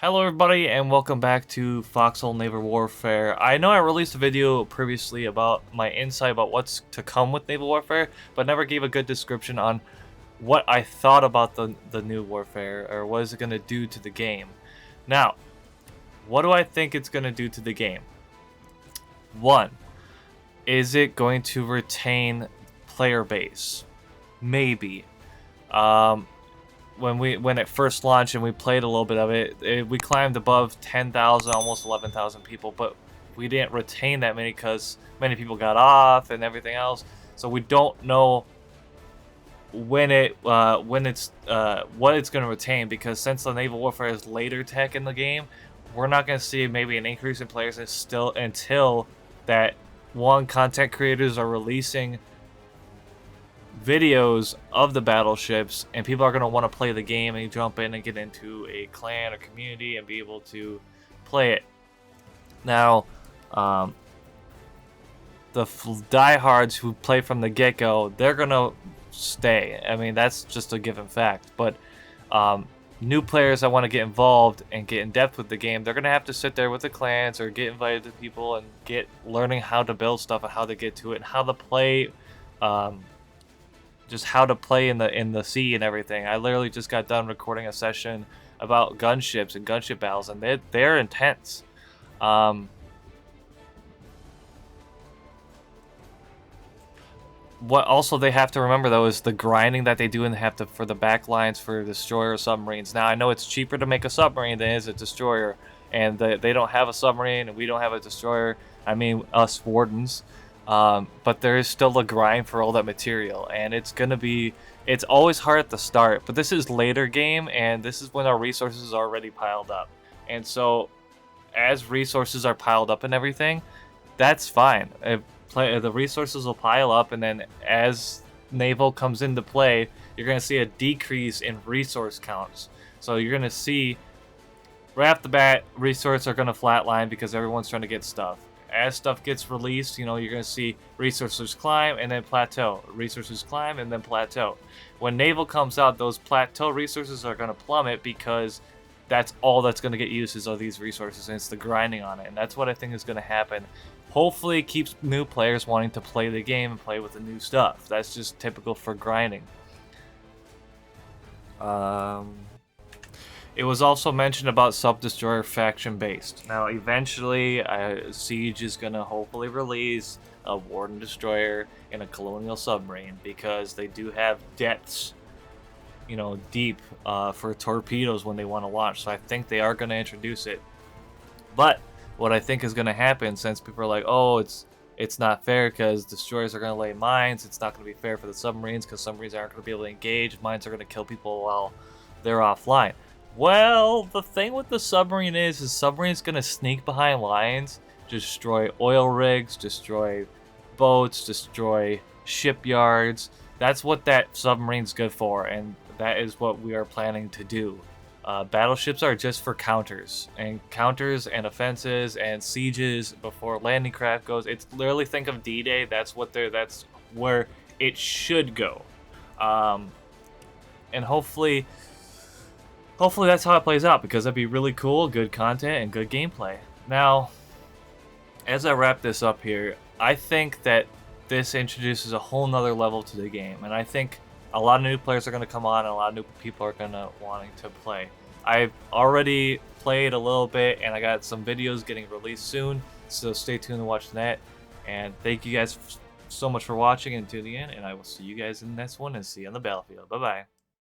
Hello everybody and welcome back to Foxhole Naval Warfare. I know I released a video previously about my insight about what's to come with Naval Warfare, but never gave a good description on what I thought about the new warfare, or what is it going to do to the game. Now, what do I think it's going to do to the game? One, is it going to retain player base? Maybe. When it first launched and we played a little bit of it, we climbed above 10,000, almost 11,000 people, but we didn't retain that many because many people got off and everything else. So we don't know what it's going to retain, because since the Naval Warfare is later tech in the game, we're not going to see maybe an increase in players until that content creators are releasing videos of the battleships and people are going to want to play the game and jump in and get into a clan or community and be able to play it. Now, the diehards who play from the get-go, they're going to stay. I mean, that's just a given fact. But new players that want to get involved and get in depth with the game, they're going to have to sit there with the clans or get invited to people and get learning how to build stuff and how to get to it and how to play, just how to play in the sea and everything. I literally just got done recording a session about gunships and gunship battles, and they're intense. What also they have to remember though is the grinding that they do, and they have to for the backlines for destroyer submarines. Now I know it's cheaper to make a submarine than it is a destroyer, and they don't have a submarine and we don't have a destroyer. I mean, us wardens. But there is still a grind for all that material, and it's always hard at the start, but this is later game, and this is when our resources are already piled up. And so as resources are piled up and everything, that's fine. The resources will pile up, and then as naval comes into play, you're going to see a decrease in resource counts. So you're going to see right off the bat resources are going to flatline because everyone's trying to get stuff. As stuff gets released, you're going to see resources climb and then plateau. Resources climb and then plateau. When naval comes out, those plateau resources are going to plummet because that's all that's going to get used is all these resources, and it's the grinding on it. And that's what I think is going to happen. Hopefully it keeps new players wanting to play the game and play with the new stuff. That's just typical for grinding. It was also mentioned about sub-destroyer faction based. Now, eventually, Siege is going to hopefully release a Warden destroyer and a colonial submarine, because they do have depths, deep for torpedoes when they want to launch. So I think they are going to introduce it. But what I think is going to happen, since people are like, oh, it's not fair because destroyers are going to lay mines, it's not going to be fair for the submarines because submarines aren't going to be able to engage, mines are going to kill people while they're offline. Well, the thing with the submarine is submarine's going to sneak behind lines, destroy oil rigs, destroy boats, destroy shipyards. That's what that submarine's good for, and that is what we are planning to do. Battleships are just for counters and offenses and sieges before landing craft goes. It's literally, think of D-Day. That's where it should go. And hopefully that's how it plays out, because that'd be really cool, good content, and good gameplay. Now, as I wrap this up here, I think that this introduces a whole nother level to the game, and I think a lot of new players are going to come on, and a lot of new people are going to wanting to play. I've already played a little bit, and I got some videos getting released soon, so stay tuned to watch that. And thank you guys so much for watching and tuning in, and I will see you guys in the next one, and see you on the battlefield. Bye-bye.